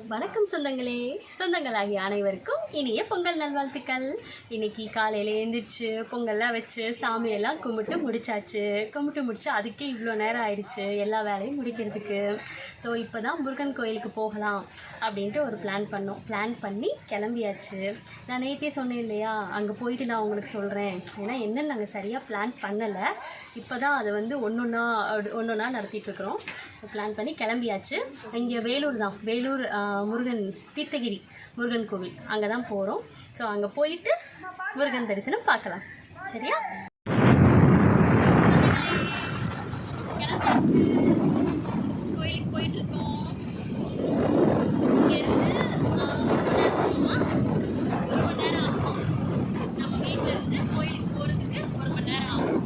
வணக்கம் சொந்தங்களாகிய அனைவருக்கும் இனிய பொங்கல் நல்வாழ்த்துக்கள். இன்னைக்கு காலையில் எழுந்திரிச்சு பொங்கல்லாம் வச்சு சாமியெல்லாம் கும்பிட்டு முடிச்சு அதுக்கே இவ்வளோ நேரம் ஆயிடுச்சு எல்லா வேலையும் முடிக்கிறதுக்கு. ஸோ இப்போ தான் முருகன் கோயிலுக்கு போகலாம் அப்படின்ட்டு ஒரு பிளான் பண்ணி கிளம்பியாச்சு. நான் நேற்றே சொன்னேன் இல்லையா, அங்கே போயிட்டு நான் உங்களுக்கு சொல்கிறேன். ஏன்னா என்னென்னு நாங்கள் சரியாக பிளான் பண்ணலை. இப்போ தான் அதை ஒன்றொன்னா நடத்திட்டுருக்குறோம். பிளான் பண்ணி கிளம்பியாச்சு. இங்கே வேலூர் முருகன் தீர்த்தகிரி முருகன் கோவில் அங்கே தான் போகிறோம். ஸோ அங்கே போயிட்டு முருகன் தரிசனம் பார்க்கலாம். சரியா? கோயிலுக்கு போயிட்டுருக்கோம். இங்கேருந்து 1 மணி நேரம் ஆகும். நம்ம வீட்டில் இருந்து கோயிலுக்கு போகிறதுக்கு 1 மணி நேரம் ஆகும்.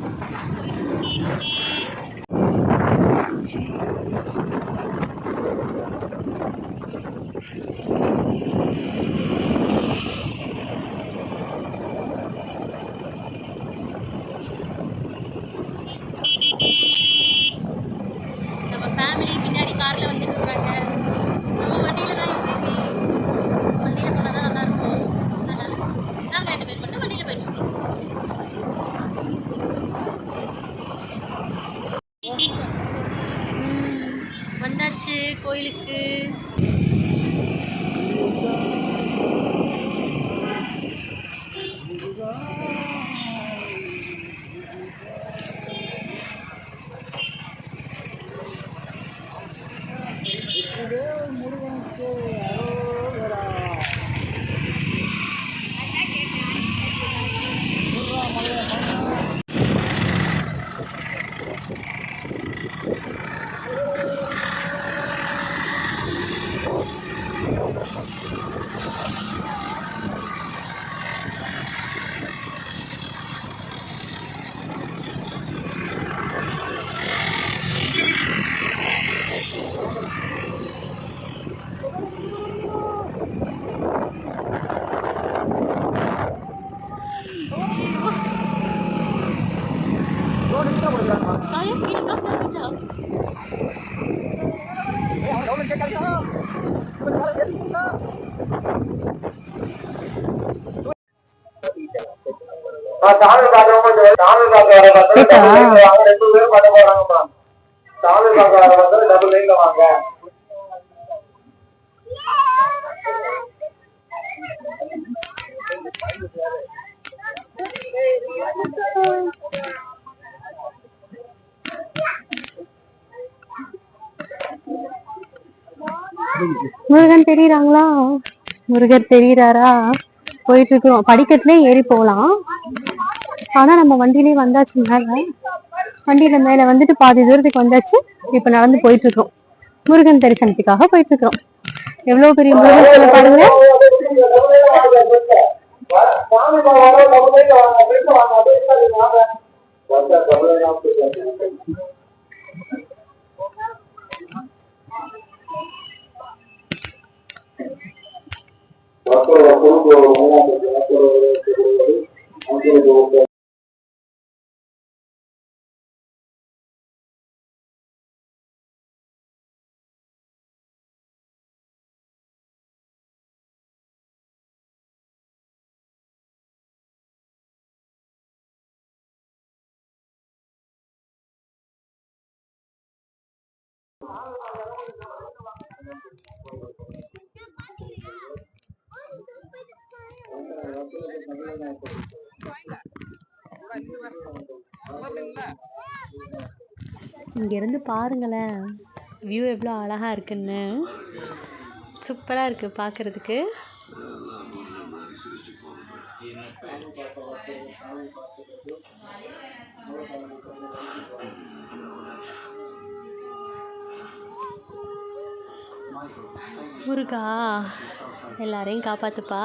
நம்ம ஃபேமிலி பின்னாடி காரில் வந்துட்டு இருக்காங்க. நம்ம வண்டியில் தான் எப்பயுமே வண்டியில் போனால் தான் நல்லாயிருக்கும். அதனால் நாங்கள் 2 பேர் மட்டும் வண்டியில் போயிட்டுருக்கோம். வந்தாச்சு கோயிலுக்கு. முருகன் தெரியுறாங்களா? முருகர் தெரியுறாரா? போயிட்டு இருக்கோம். படிக்கட்டுலயே ஏறி போகலாம். ஆனா நம்ம வண்டியிலேயே வந்தாச்சு. வண்டியில மேல வந்துட்டு பாதி தூரத்துக்கு வந்தாச்சு. இப்ப நடந்து போயிட்டு இருக்கோம். முருகன் தரிசனத்துக்காக போயிட்டு இருக்கோம். எவ்வளவு பெரிய முருகன் பாருங்க. இங்க இருந்து பாருங்களேன், வியூ எவ்வளோ அழகா இருக்குன்னு. சூப்பரா இருக்கு பார்க்கிறதுக்கு. முருகா, எல்லாரையும் காப்பாத்துப்பா.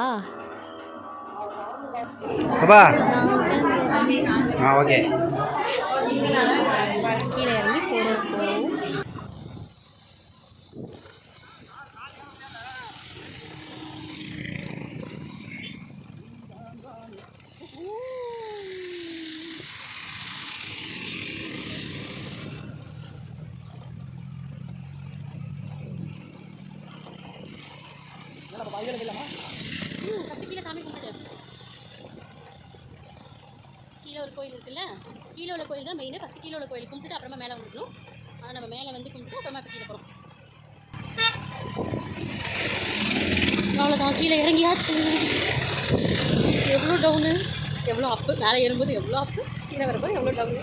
கீழே இறங்கி போறோம். ஃபஸ்ட்டு கீழே சாமி கும்பிட்டு கீழே ஒரு கோயில் இருக்குல்ல, கீழே உள்ள கோயில் தான் மெயின். ஃபஸ்ட்டு கீழே உள்ள கோயில் கும்பிட்டு அப்புறமா மேலே வந்துடணும். ஆனால் நம்ம மேலே வந்து கும்பிட்டு அப்புறமா இப்போ கீழே போகிறோம். அவ்வளோதான், கீழே இறங்கியாச்சு. எவ்வளோ டவுனு, எவ்வளோ அப்பு. மேலே ஏறும்போது எவ்வளோ அப்பு, கீழே வரும்போது எவ்வளோ டவுனு.